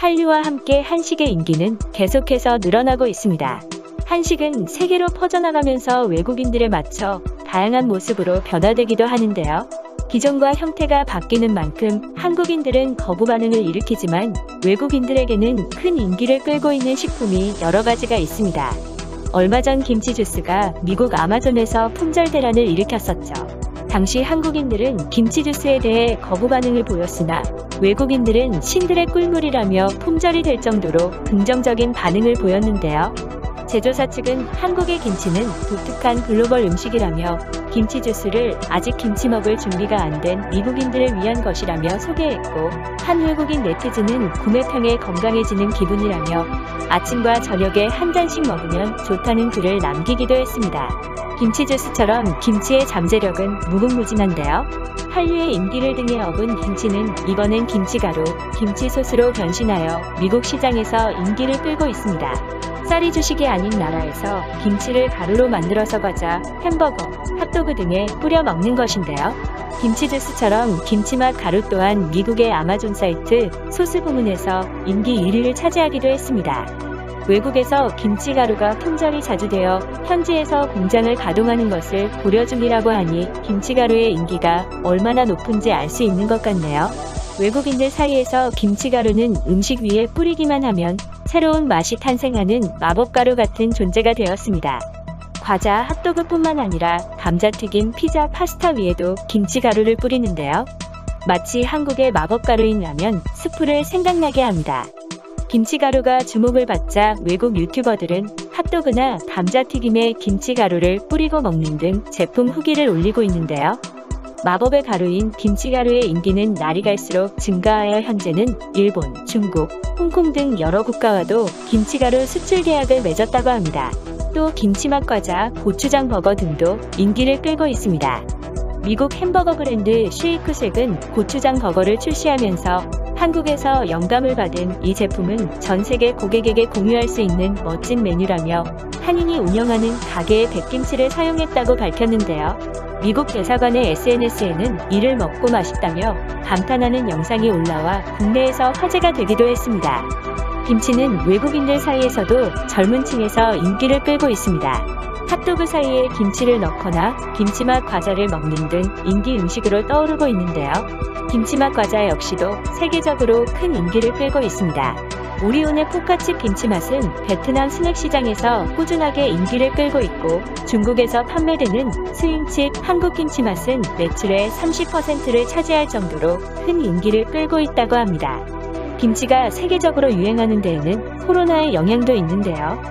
한류와 함께 한식의 인기는 계속해서 늘어나고 있습니다. 한식은 세계로 퍼져나가면서 외국인들에 맞춰 다양한 모습으로 변화되기도 하는데요. 기존과 형태가 바뀌는 만큼 한국인들은 거부 반응을 일으키지만 외국인들에게는 큰 인기를 끌고 있는 식품이 여러 가지가 있습니다. 얼마 전 김치 주스가 미국 아마존에서 품절 대란을 일으켰었죠. 당시 한국인들은 김치 주스에 대해 거부 반응을 보였으나 외국인들은 신들의 꿀물이라며 품절이 될 정도로 긍정적인 반응을 보였는데요. 제조사 측은 한국의 김치는 독특한 글로벌 음식이라며 김치 주스를 아직 김치 먹을 준비가 안 된 미국인들을 위한 것이라며 소개했고, 한 외국인 네티즌은 구매평에 건강해지는 기분이라며 아침과 저녁에 한 잔씩 먹으면 좋다는 글을 남기기도 했습니다. 김치 주스처럼 김치의 잠재력은 무궁무진한데요. 한류의 인기를 등에 업은 김치는 이번엔 김치가루, 김치소스로 변신하여 미국 시장에서 인기를 끌고 있습니다. 쌀이 주식이 아닌 나라에서 김치를 가루로 만들어서 과자, 햄버거, 핫도그 등에 뿌려 먹는 것인데요. 김치 주스처럼 김치맛 가루 또한 미국의 아마존 사이트 소스 부문에서 인기 1위를 차지하기도 했습니다. 외국에서 김치 가루가 품절이 자주 되어 현지에서 공장을 가동하는 것을 고려 중이라고 하니 김치 가루의 인기가 얼마나 높은지 알 수 있는 것 같네요. 외국인들 사이에서 김치가루는 음식 위에 뿌리기만 하면 새로운 맛이 탄생하는 마법가루 같은 존재가 되었습니다. 과자, 핫도그뿐만 아니라 감자튀김, 피자, 파스타 위에도 김치가루를 뿌리는데요. 마치 한국의 마법가루인 라면, 스프를 생각나게 합니다. 김치가루가 주목을 받자 외국 유튜버들은 핫도그나 감자튀김에 김치가루를 뿌리고 먹는 등 제품 후기를 올리고 있는데요. 마법의 가루인 김치가루의 인기는 날이 갈수록 증가하여 현재는 일본, 중국, 홍콩 등 여러 국가와도 김치가루 수출 계약을 맺었다고 합니다. 또 김치맛 과자, 고추장 버거 등도 인기를 끌고 있습니다. 미국 햄버거 브랜드 쉐이크쉑은 고추장 버거를 출시하면서 한국에서 영감을 받은 이 제품은 전 세계 고객에게 공유할 수 있는 멋진 메뉴라며 한인이 운영하는 가게의 백김치를 사용했다고 밝혔는데요. 미국 대사관의 SNS에는 이를 먹고 맛있다며 감탄하는 영상이 올라와 국내에서 화제가 되기도 했습니다. 김치는 외국인들 사이에서도 젊은 층에서 인기를 끌고 있습니다. 핫도그 사이에 김치를 넣거나 김치맛 과자를 먹는 등 인기 음식으로 떠오르고 있는데요. 김치맛 과자 역시도 세계적으로 큰 인기를 끌고 있습니다. 오리온의 포카칩 김치맛은 베트남 스낵 시장에서 꾸준하게 인기를 끌고 있고, 중국에서 판매되는 스윙칩 한국 김치맛은 매출의 30%를 차지할 정도로 큰 인기를 끌고 있다고 합니다. 김치가 세계적으로 유행하는 데에는 코로나의 영향도 있는데요.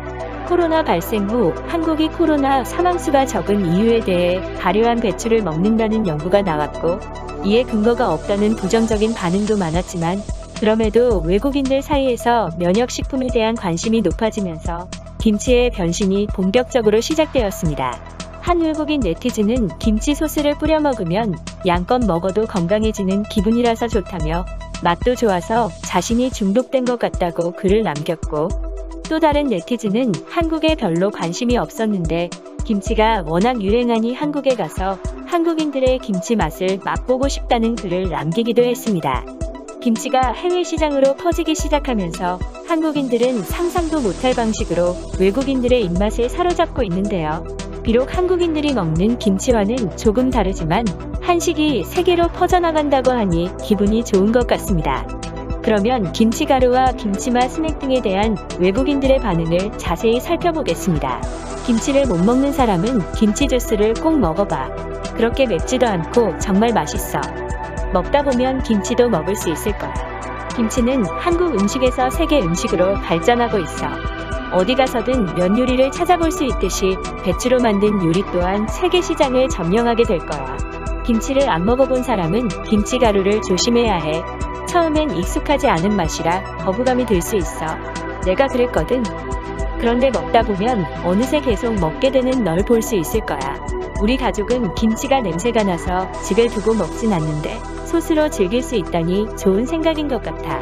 코로나 발생 후 한국이 코로나 사망수가 적은 이유에 대해 발효한 배추를 먹는다는 연구가 나왔고, 이에 근거가 없다는 부정적인 반응도 많았지만, 그럼에도 외국인들 사이에서 면역식품에 대한 관심이 높아지면서 김치의 변신이 본격적으로 시작되었습니다. 한 외국인 네티즌은 김치 소스를 뿌려 먹으면 양껏 먹어도 건강해지는 기분이라서 좋다며 맛도 좋아서 자신이 중독된 것 같다고 글을 남겼고, 또 다른 네티즌은 한국에 별로 관심이 없었는데 김치가 워낙 유행하니 한국에 가서 한국인들의 김치 맛을 맛보고 싶다는 글을 남기기도 했습니다. 김치가 해외 시장으로 퍼지기 시작하면서 한국인들은 상상도 못할 방식으로 외국인들의 입맛을 사로잡고 있는데요. 비록 한국인들이 먹는 김치와는 조금 다르지만 한식이 세계로 퍼져나간다고 하니 기분이 좋은 것 같습니다. 그러면 김치가루와 김치맛 스낵 등에 대한 외국인들의 반응을 자세히 살펴보겠습니다. 김치를 못 먹는 사람은 김치 주스를 꼭 먹어봐. 그렇게 맵지도 않고 정말 맛있어. 먹다 보면 김치도 먹을 수 있을 거야. 김치는 한국 음식에서 세계 음식으로 발전하고 있어. 어디 가서든 면 요리를 찾아볼 수 있듯이 배추로 만든 요리 또한 세계 시장을 점령하게 될 거야. 김치를 안 먹어본 사람은 김치가루를 조심해야 해. 처음엔 익숙하지 않은 맛이라 거부감이 들 수 있어. 내가 그랬거든. 그런데 먹다 보면 어느새 계속 먹게 되는 널 볼 수 있을 거야. 우리 가족은 김치가 냄새가 나서 집에 두고 먹진 않는데 소스로 즐길 수 있다니 좋은 생각인 것 같아.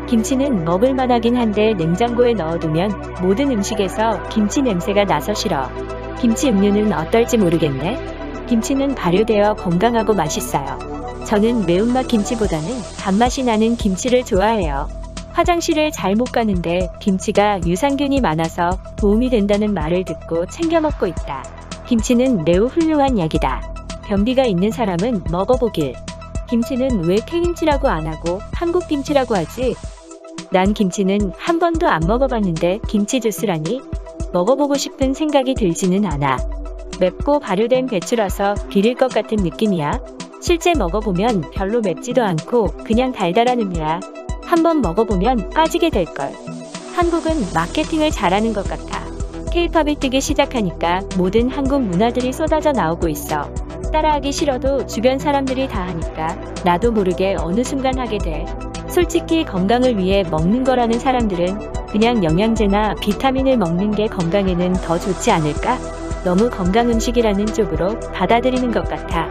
김치는 먹을만 하긴 한데 냉장고에 넣어두면 모든 음식에서 김치 냄새가 나서 싫어. 김치 음료는 어떨지 모르겠네. 김치는 발효되어 건강하고 맛있어요. 저는 매운맛 김치보다는 단맛이 나는 김치를 좋아해요. 화장실을 잘 못 가는데 김치가 유산균이 많아서 도움이 된다는 말을 듣고 챙겨 먹고 있다. 김치는 매우 훌륭한 약이다. 변비가 있는 사람은 먹어보길. 김치는 왜 K김치라고 안 하고 한국 김치라고 하지? 난 김치는 한 번도 안 먹어봤는데 김치 주스라니? 먹어보고 싶은 생각이 들지는 않아. 맵고 발효된 배추라서 비릴 것 같은 느낌이야. 실제 먹어보면 별로 맵지도 않고 그냥 달달한 음이야. 한번 먹어보면 빠지게 될걸. 한국은 마케팅을 잘하는 것 같아. K-팝이 뜨기 시작하니까 모든 한국 문화들이 쏟아져 나오고 있어. 따라하기 싫어도 주변 사람들이 다 하니까 나도 모르게 어느 순간 하게 돼. 솔직히 건강을 위해 먹는 거라는 사람들은 그냥 영양제나 비타민을 먹는 게 건강에는 더 좋지 않을까? 너무 건강 음식이라는 쪽으로 받아들이는 것 같아.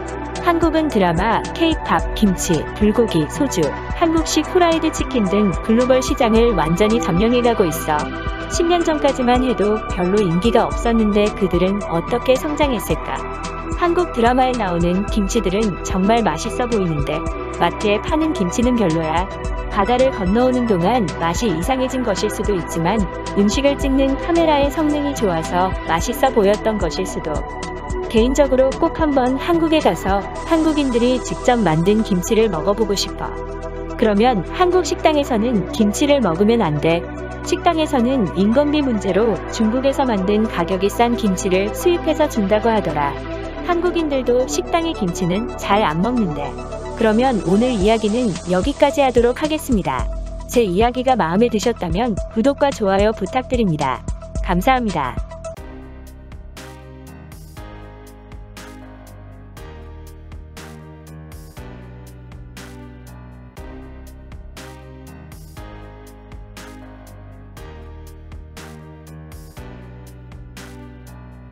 한국은 드라마, K-팝, 김치, 불고기, 소주, 한국식 후라이드 치킨 등 글로벌 시장을 완전히 점령해가고 있어. 10년 전까지만 해도 별로 인기가 없었는데 그들은 어떻게 성장했을까? 한국 드라마에 나오는 김치들은 정말 맛있어 보이는데 마트에 파는 김치는 별로야. 바다를 건너오는 동안 맛이 이상해진 것일 수도 있지만 음식을 찍는 카메라의 성능이 좋아서 맛있어 보였던 것일 수도. 개인적으로 꼭 한번 한국에 가서 한국인들이 직접 만든 김치를 먹어보고 싶어. 그러면 한국 식당에서는 김치를 먹으면 안 돼. 식당에서는 인건비 문제로 중국에서 만든 가격이 싼 김치를 수입해서 준다고 하더라. 한국인들도 식당의 김치는 잘 안 먹는데. 그러면 오늘 이야기는 여기까지 하도록 하겠습니다. 제 이야기가 마음에 드셨다면 구독과 좋아요 부탁드립니다. 감사합니다.